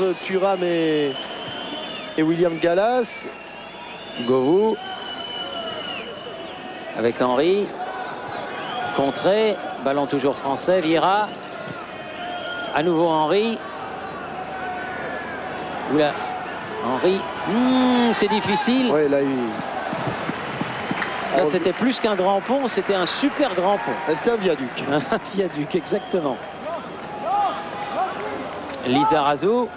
entre Thuram et William Gallas. Govou avec Henry. Contré, ballon toujours français, Vieira. À nouveau Henry. Oula, Henry. C'est difficile. Ouais, là, Là, c'était plus qu'un grand pont, c'était un super grand pont. C'était un viaduc. Un viaduc, exactement. Lizarazu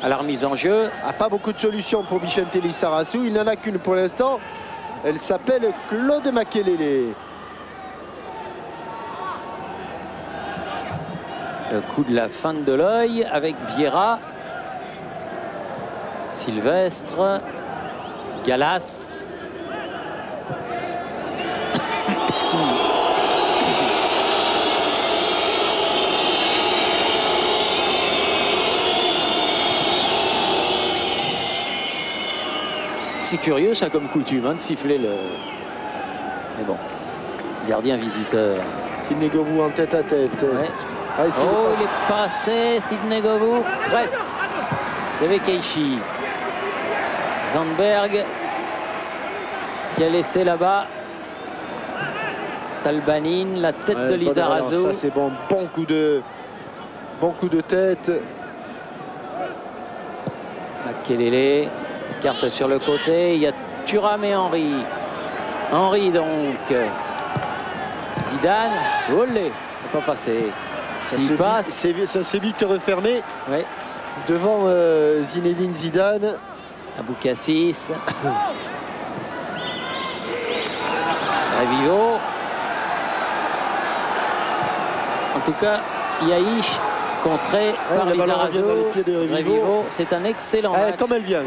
à la remise en jeu. Pas beaucoup de solutions pour Vicente Lizarazu. Il n'en a qu'une pour l'instant. Elle s'appelle Claude Makelele. Le coup de la feinte de l'œil avec Vieira. Sylvestre. Gallas. C'est curieux ça comme coutume hein, de siffler le... Mais bon, gardien visiteur. Sidney Govou en tête à tête. Ouais. Ah, oh, il est passé, Sidney Govou, presque. Il y avait Keishi. Zandberg qui a laissé là-bas Talbanin, la tête de Lizarazu. Ça c'est bon, bon coup de tête. Makelele, carte sur le côté, il y a Thuram et Henry. Henry donc. Zidane, olé, n'a pas passé. S'il passe. Ça s'est vite refermé. Ouais. Devant Zinedine Zidane. Aboukassis. Revivo. En tout cas, Yaïch contré par Lizarazu. Revivo, c'est un excellent match. Comme elle vient.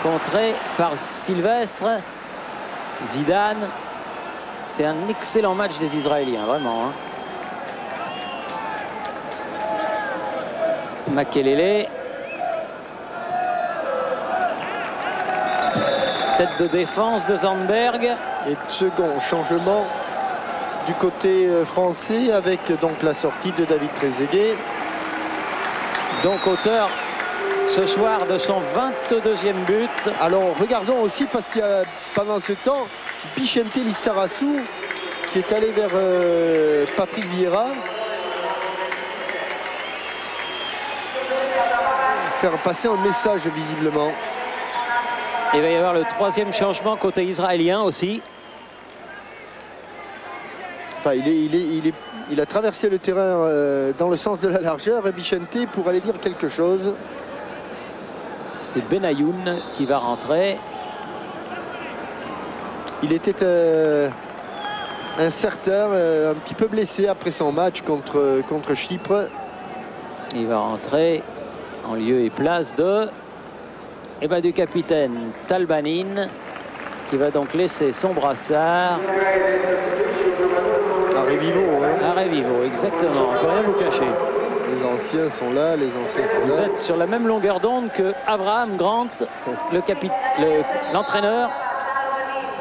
Contré par Sylvestre. Zidane. C'est un excellent match des Israéliens, vraiment. Hein. Makelele. Tête de défense de Zandberg. Et second changement du côté français avec donc la sortie de David Trezeguet. Donc auteur ce soir de son 22e but. Alors regardons aussi parce qu'il y a pendant ce temps Vicente Lizarazu qui est allé vers Patrick Vieira. Faire passer un message visiblement. Il va y avoir le 3e changement côté israélien aussi. Enfin, il a traversé le terrain dans le sens de la largeur et Vicente pour aller dire quelque chose. C'est Benayoun qui va rentrer. Il était incertain, un petit peu blessé après son match contre Chypre. Il va rentrer en lieu et place du capitaine Talbanin qui va donc laisser son brassard à Revivo. À Revivo, exactement. On ne peut rien vous cacher. Les anciens sont là, Vous êtes sur la même longueur d'onde que Abraham Grant, l'entraîneur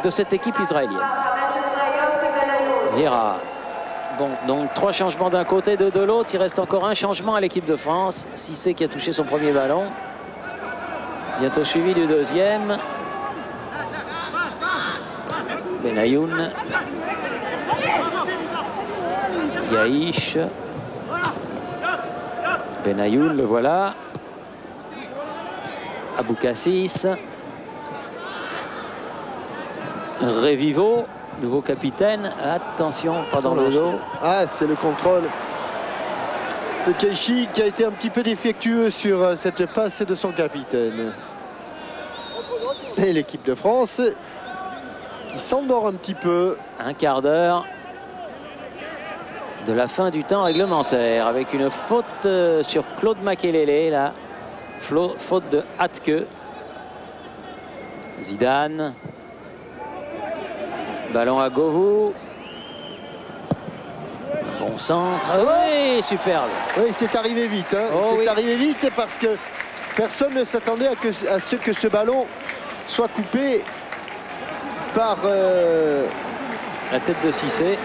de cette équipe israélienne. Vieira. Bon, donc 3 changements d'un côté, 2 de l'autre. Il reste encore un changement à l'équipe de France. Cissé qui a touché son premier ballon. Bientôt suivi du 2e. Benayoun. Yaïch. Benayoun, le voilà. Aboukassis. Revivo, nouveau capitaine. Attention, pas dans le dos. Ah, c'est le contrôle de Keishi qui a été un petit peu défectueux sur cette passe de son capitaine. Et l'équipe de France qui s'endort un petit peu. Un quart d'heure de la fin du temps réglementaire avec une faute sur Claude Makelele là. Faute de Hatke. Zidane. Ballon à Govou. Bon centre. Oui, superbe. Oui, c'est arrivé vite. Hein. Oh, c'est arrivé vite parce que personne ne s'attendait à ce que ce ballon soit coupé par la tête de Cissé.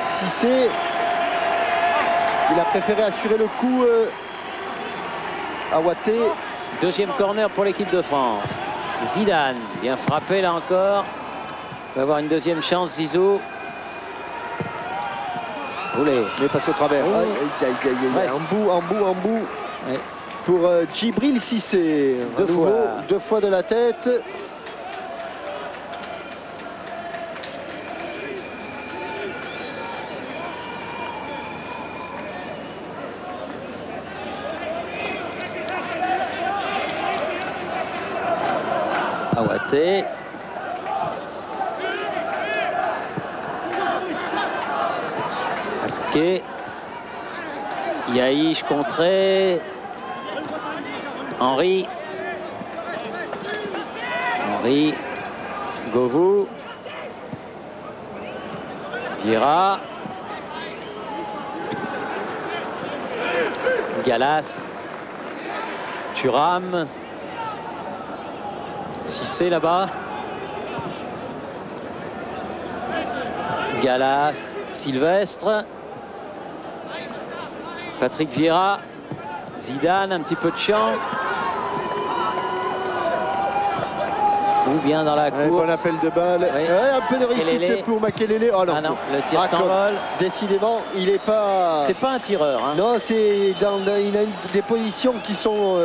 Cissé. Il a préféré assurer le coup Aouaté. Deuxième corner pour l'équipe de France. Zidane, bien frappé là encore. Il va avoir une deuxième chance, Zizou. Oulé. Mais passe au travers. Oh. Aïe, aïe, aïe, aïe. En bout. Ouais. Pour Djibril Cissé. Deux fois de la tête. Aouaté. Atke. Yaïch contré. Henry. Govou. Vieira. Galas. Thuram. Cissé là-bas. Galas. Sylvestre. Patrick Vieira. Zidane, un petit peu de champ. Ou bien dans la course. Bon appel de balle. Oui. Un peu de réussite Makelele. pour Makelele. Oh non. Ah non, le tir s'envole. Décidément, il n'est pas... C'est pas un tireur. Hein. Non, c'est il a des positions qui sont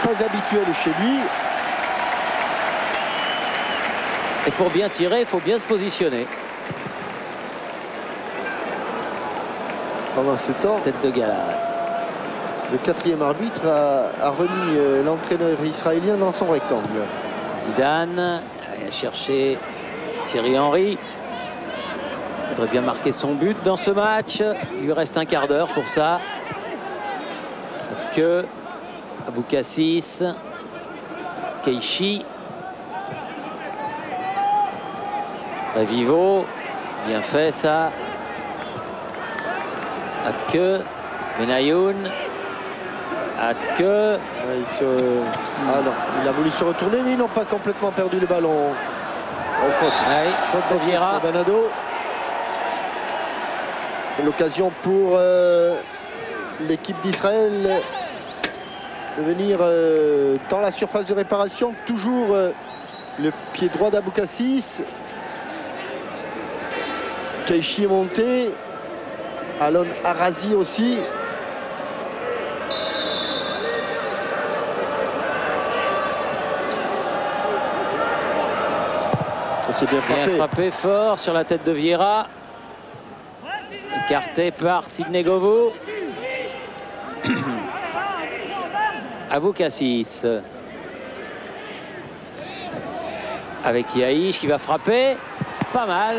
pas habituelles chez lui. Et pour bien tirer, il faut bien se positionner. Pendant ce temps, Tête de Galas. le quatrième arbitre a remis l'entraîneur israélien dans son rectangle. Zidane a cherché Thierry Henry. Il voudrait bien marquer son but dans ce match. Il lui reste un quart d'heure pour ça. Que Aboukassis, Keishi, Revivo, bien fait ça. Atke, Benayoun, Atke. Ah non, il a voulu se retourner, mais ils n'ont pas complètement perdu le ballon. En faute. Ouais, faute de Vieira. Banado. L'occasion pour l'équipe d'Israël de venir dans la surface de réparation. Toujours le pied droit d'Aboukassis. Keishi est monté. Alon Arazi aussi. C'est bien frappé. Bien frappé fort sur la tête de Vieira. Écarté par Sidney Govou. Aboukassis. Avec Yaïch qui va frapper. Pas mal.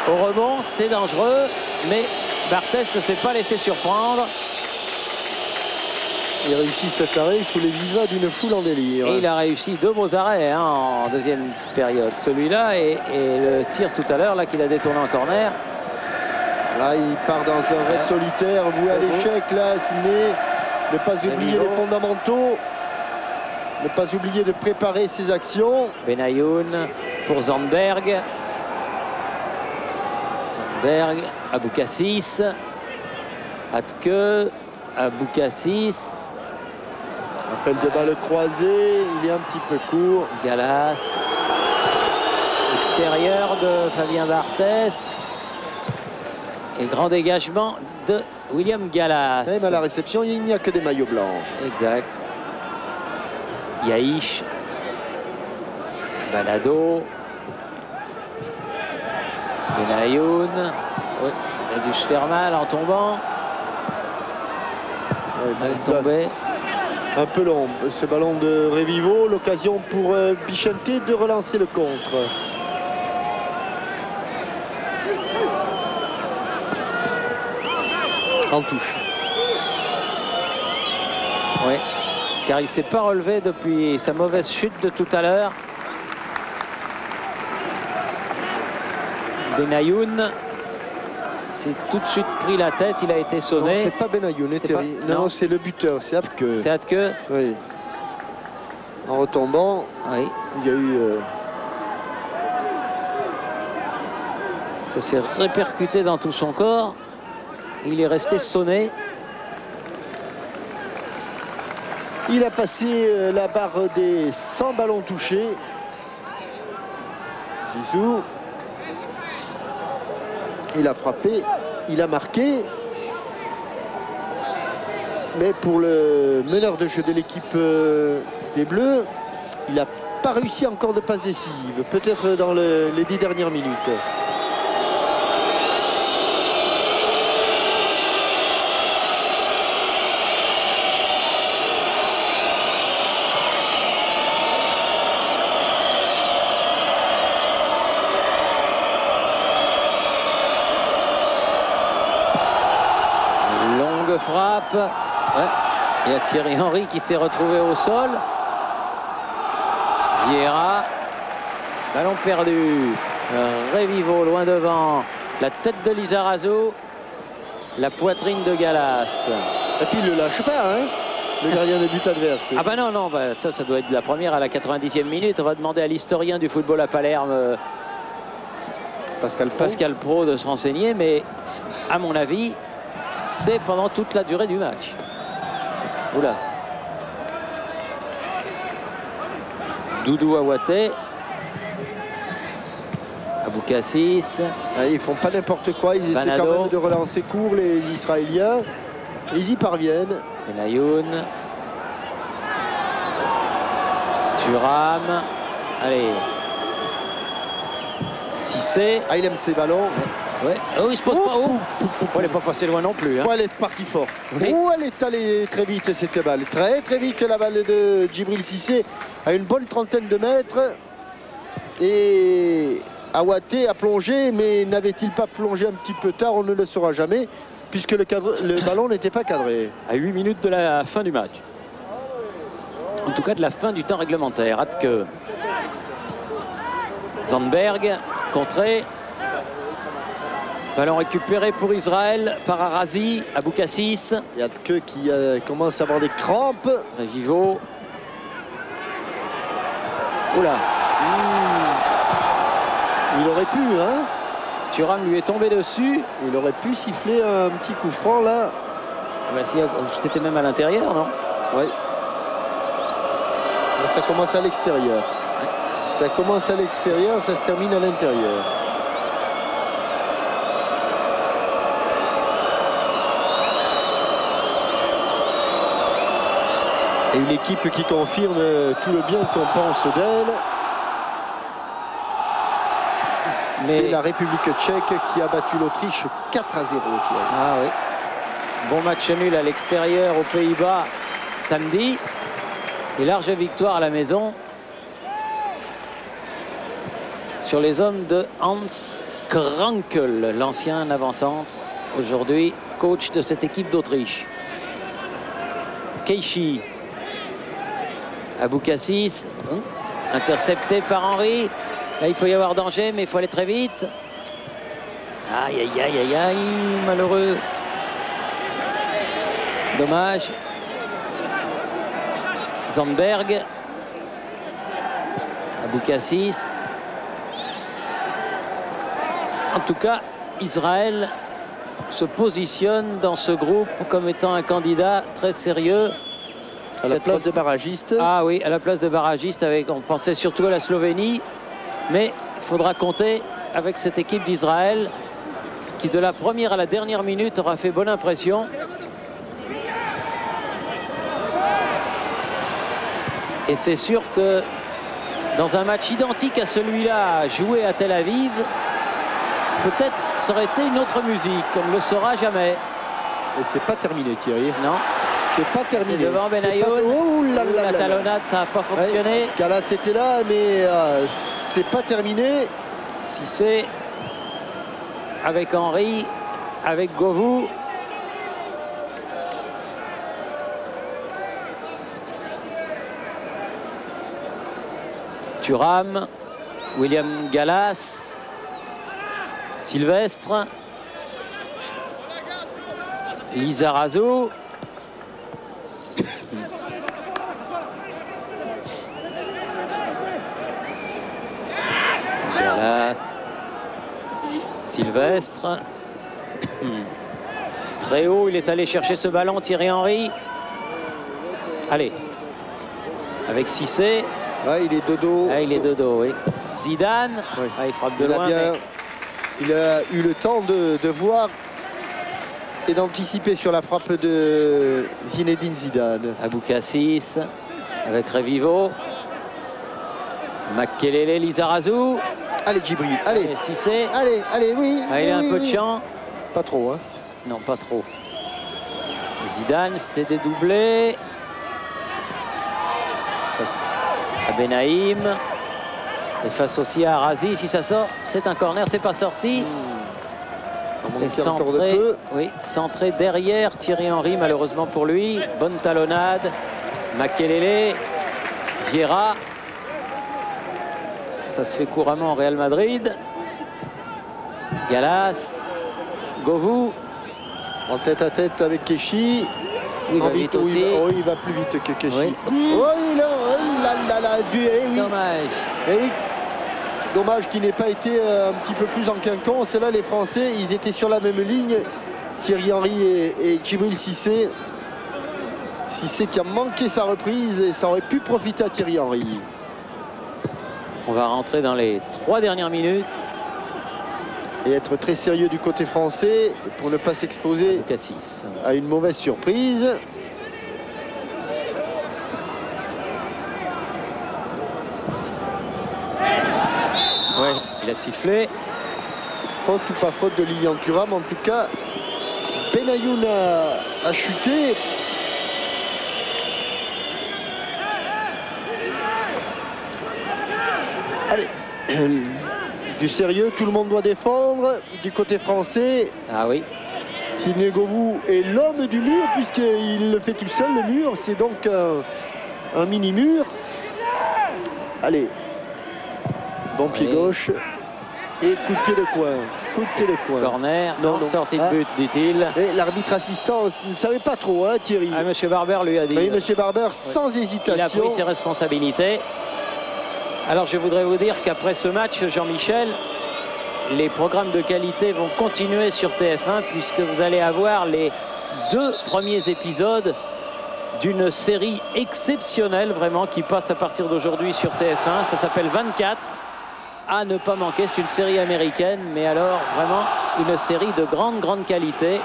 Au rebond, c'est dangereux. Mais Barthès ne s'est pas laissé surprendre. Il réussit cet arrêt sous les vivas d'une foule en délire. Et il a réussi deux beaux arrêts hein, en deuxième période. Celui-là et le tir tout à l'heure là qu'il a détourné en corner. Là, il part dans un raid solitaire, voué à l'échec là, Sidney. Ne pas oublier les fondamentaux. Ne pas oublier de préparer ses actions. Benayoun pour Zandberg. Zandberg, Aboukassis. Atke, Aboukassis. Appel de balle croisé, il est un petit peu court. Galas. Extérieur de Fabien Barthès. Et grand dégagement de William Galas. Même à la réception, il n'y a que des maillots blancs. Exact. Yaïch. Balado. Benayoun. Oui, il a dû se faire mal en tombant. Ouais, Mal tombé. un peu long, ce ballon de Revivo. L'occasion pour Bichente de relancer le contre. En touche. Oui, car il ne s'est pas relevé depuis sa mauvaise chute de tout à l'heure. Benayoun s'est tout de suite pris la tête, il a été sonné. Non, c'est pas Benayoun, Terry. Non, c'est le buteur, c'est Atke. C'est Atke. Oui. En retombant, Oui. il y a eu... Ça s'est répercuté dans tout son corps. il est resté sonné. Il a passé la barre des 100 ballons touchés. Zizou. Il a frappé, il a marqué. Mais pour le meneur de jeu de l'équipe des Bleus, il n'a pas réussi encore de passe décisive. Peut-être dans les 10 dernières minutes. Longue frappe. Ouais. Il y a Thierry Henry qui s'est retrouvé au sol. Vieira. Ballon perdu. Revivo loin devant. La tête de Lizarazu. La poitrine de Gallas. Et puis il ne le lâche pas, hein, le gardien de but adverse. Ah bah non, non, bah ça doit être la première à la 90e minute. On va demander à l'historien du football à Palerme, Pascal Pro, de se renseigner. Mais à mon avis, c'est pendant toute la durée du match. Oula. Doudou Awaté. Aboukassis. Ah, ils font pas n'importe quoi, ils essaient quand même de relancer court les Israéliens. Ils y parviennent. Benayoun. Thuram. Allez. Cissé. Ah, il aime ses ballons. Ouais. Oh, il se pose pas. Oh, elle n'est pas passée loin non plus. Hein. Oh, elle est partie fort. Oui. Oh, elle est allée très vite cette balle. Très très vite la balle de Djibril Cissé à une bonne trentaine de mètres. Et Awaté a plongé, mais n'avait-il pas plongé un petit peu tard? On ne le saura jamais, puisque le ballon n'était pas cadré. À 8 minutes de la fin du match. En tout cas de la fin du temps réglementaire. Hâte que Zandberg, contré. Ballon récupéré pour Israël par Arazi, Aboukassis. Il y a que qui commence à avoir des crampes. Revivo. Oula. Il aurait pu, hein. Thuram lui est tombé dessus. Il aurait pu siffler un petit coup franc là. Ah bah, si, c'était même à l'intérieur, non? Oui. Ça commence à l'extérieur. Ça commence à l'extérieur, ça se termine à l'intérieur. Et une équipe qui confirme tout le bien qu'on pense d'elle. C'est la République tchèque qui a battu l'Autriche 4-0. Ah oui. Bon match nul à l'extérieur aux Pays-Bas samedi. Et large victoire à la maison sur les hommes de Hans Krankel, l'ancien avant-centre, aujourd'hui coach de cette équipe d'Autriche. Keishi. Aboukassis, intercepté par Henry. Là, il peut y avoir danger, mais il faut aller très vite. Aïe, aïe, aïe, aïe, aïe, malheureux. Dommage. Zandberg. Aboukassis. En tout cas, Israël se positionne dans ce groupe comme étant un candidat très sérieux. À la place de barragiste. Ah oui, à la place de barragiste. On pensait surtout à la Slovénie. Mais il faudra compter avec cette équipe d'Israël qui, de la première à la dernière minute, aura fait bonne impression. Et c'est sûr que dans un match identique à celui-là, joué à Tel Aviv, peut-être ça aurait été une autre musique. On ne le saura jamais. Et c'est pas terminé, Thierry. Non. C'est pas terminé. C'est devant Benayoun. Oh, la talonnade, ça n'a pas fonctionné. Ouais, Gallas était là, mais c'est pas terminé. Cissé avec Henry, avec Govou. Thuram, William Gallas, Sylvestre, Lizarazu. Gallas, Sylvestre, Très haut, il est allé chercher ce ballon, Thierry Henry. Allez, avec Cissé. Ouais, il est dodo. Ah, il est dodo, oui. Zidane, oui. Ah, il frappe de loin. Il a eu le temps de voir et d'anticiper sur la frappe de Zinedine Zidane. Abou Cassis avec Revivo. Makelele, Lizarazu. Allez, Djibril, allez. Cissé. Allez, oui. Ah, il a un peu de oui. champ. Pas trop, hein. Non, pas trop. Zidane, c'est dédoublé. Face à Benaïm. Et face aussi à Razi. Si ça sort, c'est un corner, c'est pas sorti. Et centré, oui, centré derrière Thierry Henry, malheureusement pour lui. Bonne talonnade. Makelele, Vieira. Ça se fait couramment au Real Madrid. Gallas, Govou. En tête à tête avec Keshi. Oui, il va vite aussi. Il va plus vite que Keshi. Oui. Oui. Dommage. Eh oui. Dommage qu'il n'ait pas été un petit peu plus en quinconce. Là, les Français, ils étaient sur la même ligne. Thierry Henry et Djibril Cissé. Cissé qui a manqué sa reprise et ça aurait pu profiter à Thierry Henry. On va rentrer dans les 3 dernières minutes. Et être très sérieux du côté français pour ne pas s'exposer à une mauvaise surprise. Ouais, il a sifflé. Faute ou pas faute de Lilian Thuram, en tout cas, Benayoun a chuté. Allez, du sérieux, tout le monde doit défendre. Du côté français, ah oui, Tidné Govou est l'homme du mur puisqu'il le fait tout seul, le mur. C'est donc un mini-mur. Allez, bon pied gauche et coup de pied de coin. Coup de pied de coin. Corner, non. Sortie de but, dit-il. Et l'arbitre assistant ne savait pas trop, hein, Thierry. Ah, Monsieur Barber lui a dit. Oui, Monsieur Barber, sans hésitation. Il a pris ses responsabilités. Alors je voudrais vous dire qu'après ce match, Jean-Michel, les programmes de qualité vont continuer sur TF1 puisque vous allez avoir les 2 premiers épisodes d'une série exceptionnelle vraiment qui passe à partir d'aujourd'hui sur TF1. Ça s'appelle 24. À ne pas manquer, c'est une série américaine, mais alors vraiment une série de grande qualité.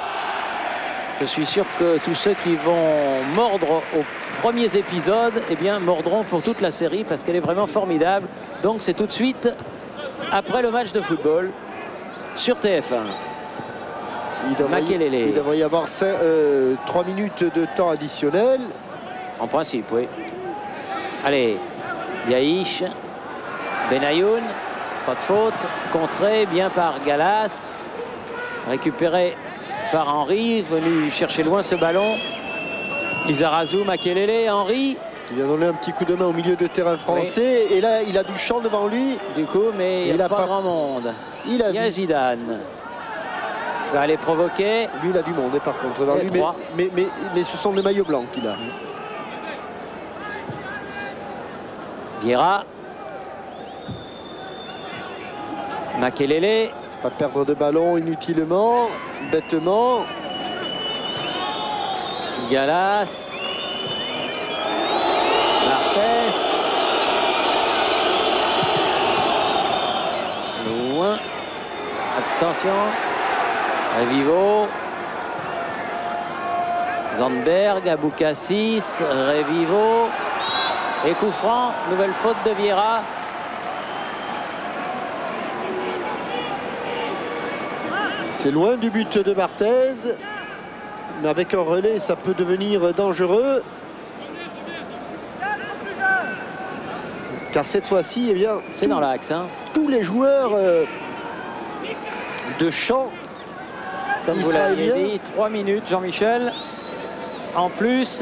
Je suis sûr que tous ceux qui vont mordre aux premiers épisodes, eh bien, mordront pour toute la série parce qu'elle est vraiment formidable. Donc c'est tout de suite après le match de football sur TF1. Il devrait y avoir 3 minutes de temps additionnel. En principe, oui. Allez, Yaïch, Benayoun, pas de faute. Contré bien par Gallas. Récupéré par Henry, venu chercher loin ce ballon. Lizarazu, Makelele, Henry. Il a donné un petit coup de main au milieu de terrain français. Oui. Et là, il a du champ devant lui. Du coup, mais il n'y a pas grand monde. Il y a Zidane. Il va aller provoquer. Lui, il a du monde, par contre, devant lui. Mais ce sont des maillots blancs qu'il a. Vieira. Makelele. Pas perdre de ballon inutilement, bêtement. Gallas. Barthez. Loin. Attention. Revivo. Zandberg, Abou Cassis, Revivo. Et coup franc, nouvelle faute de Vieira. C'est loin du but de Barthez. Mais avec un relais, ça peut devenir dangereux. Car cette fois-ci, eh bien, c'est dans l'axe. Hein. Tous les joueurs de champ, comme vous l'aviez dit, 3 minutes, Jean-Michel. En plus,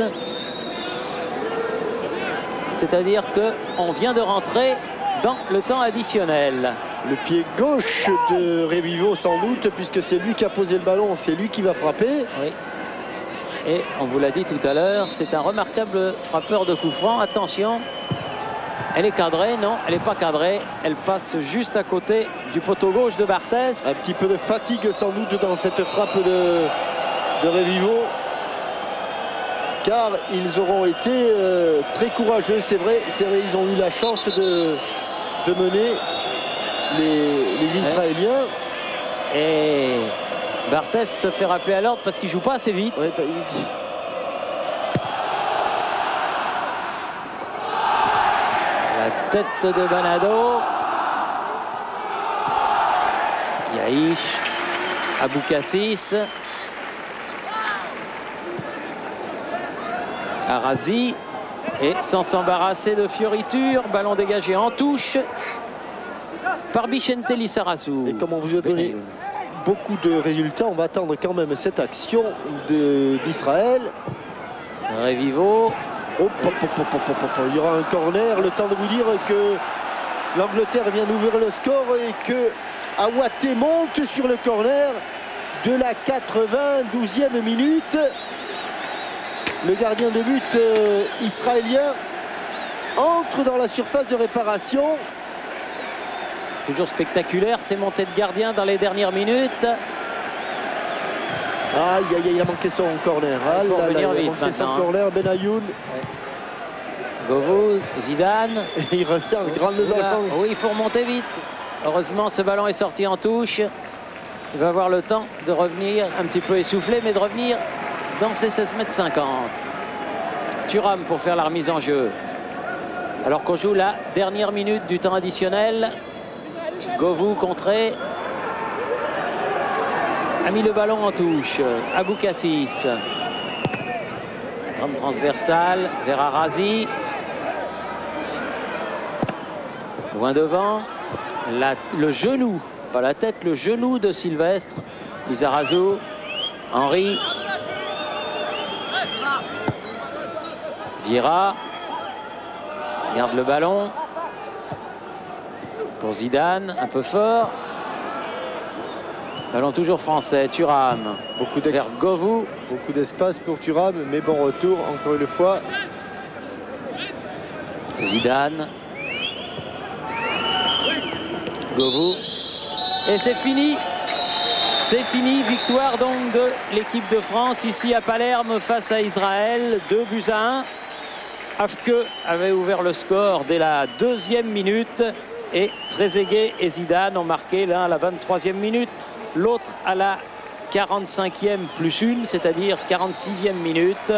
c'est-à-dire qu'on vient de rentrer dans le temps additionnel. Le pied gauche de Revivo sans doute, puisque c'est lui qui a posé le ballon, c'est lui qui va frapper. Oui. Et on vous l'a dit tout à l'heure, c'est un remarquable frappeur de coup franc. Attention, elle est cadrée, non, elle n'est pas cadrée. Elle passe juste à côté du poteau gauche de Barthez. Un petit peu de fatigue sans doute dans cette frappe de Revivo. Car ils auront été très courageux, c'est vrai, ils ont eu la chance de mener les Israéliens. Et Barthès se fait rappeler à l'ordre parce qu'il ne joue pas assez vite. Ouais, La tête de Banado. Yaïch, Aboukassis, Arazi, et sans s'embarrasser de fioritures, ballon dégagé en touche par Bichente Lissarazu. Et comme on vous a donné beaucoup de résultats, on va attendre quand même cette action d'Israël. Revivo. Il y aura un corner, le temps de vous dire que l'Angleterre vient d'ouvrir le score et que Aouaté monte sur le corner de la 92e minute. Le gardien de but israélien entre dans la surface de réparation. Toujours spectaculaire ces montées de gardien dans les dernières minutes. Aïe, aïe, il a manqué son corner. Il faut revenir vite il a manqué maintenant. son corner, Benayoun. Ouais. Govou, Zidane. Et il revient en grande enfants. Oui, il faut remonter vite. Heureusement, ce ballon est sorti en touche. Il va avoir le temps de revenir un petit peu essoufflé, mais de revenir dans ses 16,50 m. Thuram pour faire la remise en jeu. Alors qu'on joue la dernière minute du temps additionnel. Govou contré. A mis le ballon en touche. Aboukassis. Grande transversale vers Arazi. Loin devant. Le genou, pas la tête, le genou de Sylvestre. Lissarazu. Henry. Vieira. Garde le ballon. Pour Zidane, un peu fort. Ballon toujours français, Thuram. Vers Govou. Beaucoup d'espace pour Thuram, mais bon retour encore une fois. Zidane. Govou. Et c'est fini. C'est fini. Victoire donc de l'équipe de France ici à Palerme face à Israël. 2-1. Afke avait ouvert le score dès la 2e minute. Et Trezeguet et Zidane ont marqué l'un à la 23e minute, l'autre à la 45e plus 1, c'est-à-dire 46e minute.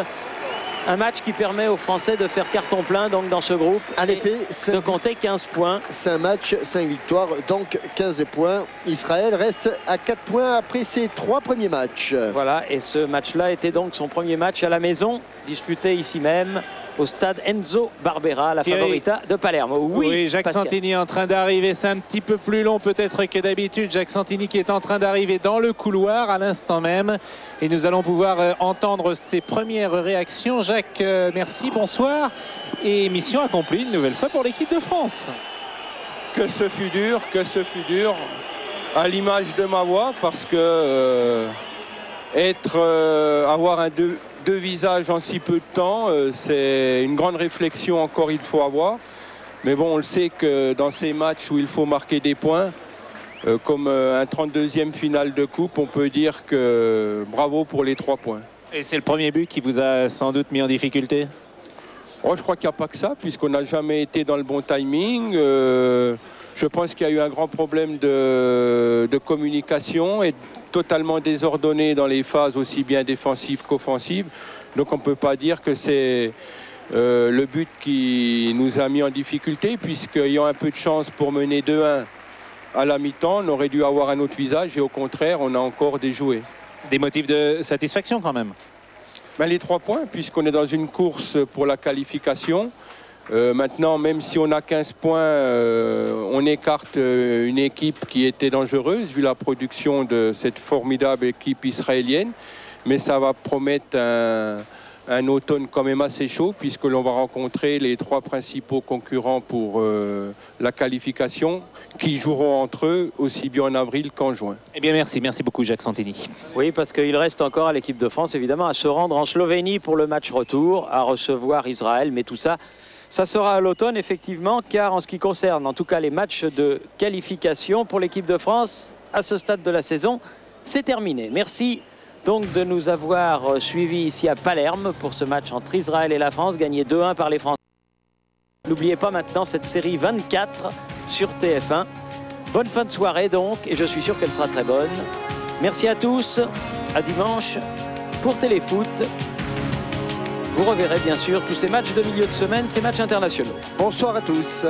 Un match qui permet aux Français de faire carton plein donc dans ce groupe. En effet, de compter 15 points. 5 matchs, 5 victoires, donc 15 points. Israël reste à 4 points après ses 3 premiers matchs. Voilà, et ce match-là était donc son premier match à la maison, disputé ici même au stade Enzo Barbera, la Favorita de Palerme. Oui, Jacques Santini est en train d'arriver. C'est un petit peu plus long peut-être que d'habitude. Jacques Santini qui est en train d'arriver dans le couloir à l'instant même. Et nous allons pouvoir entendre ses premières réactions. Jacques, merci, bonsoir. Et mission accomplie une nouvelle fois pour l'équipe de France. Que ce fut dur, à l'image de ma voix, parce que avoir deux visages en si peu de temps, c'est une grande réflexion encore il faut avoir. Mais bon, on le sait que dans ces matchs où il faut marquer des points, comme un 32e finale de coupe, on peut dire que bravo pour les 3 points. Et c'est le premier but qui vous a sans doute mis en difficulté? Oh, je crois qu'il n'y a pas que ça, puisqu'on n'a jamais été dans le bon timing. Je pense qu'il y a eu un grand problème de communication et totalement désordonné dans les phases aussi bien défensives qu'offensives. Donc on ne peut pas dire que c'est le but qui nous a mis en difficulté, puisqu'ayant un peu de chance pour mener 2-1 à la mi-temps, on aurait dû avoir un autre visage et au contraire, on a encore déjoué. Des motifs de satisfaction quand même? Ben, les 3 points, puisqu'on est dans une course pour la qualification. Maintenant, même si on a 15 points, on écarte une équipe qui était dangereuse vu la production de cette formidable équipe israélienne. Mais ça va promettre un automne quand même assez chaud, puisque l'on va rencontrer les 3 principaux concurrents pour la qualification, qui joueront entre eux aussi bien en avril qu'en juin. Eh bien merci beaucoup Jacques Santini. Oui, parce qu'il reste encore à l'équipe de France évidemment à se rendre en Slovénie pour le match retour, à recevoir Israël, mais tout ça, ça sera à l'automne effectivement, car en ce qui concerne en tout cas les matchs de qualification pour l'équipe de France, à ce stade de la saison, c'est terminé. Merci donc de nous avoir suivis ici à Palerme pour ce match entre Israël et la France, gagné 2-1 par les Français. N'oubliez pas maintenant cette série 24 sur TF1. Bonne fin de soirée donc, et je suis sûr qu'elle sera très bonne. Merci à tous, à dimanche pour Téléfoot. Vous reverrez bien sûr tous ces matchs de milieu de semaine, ces matchs internationaux. Bonsoir à tous.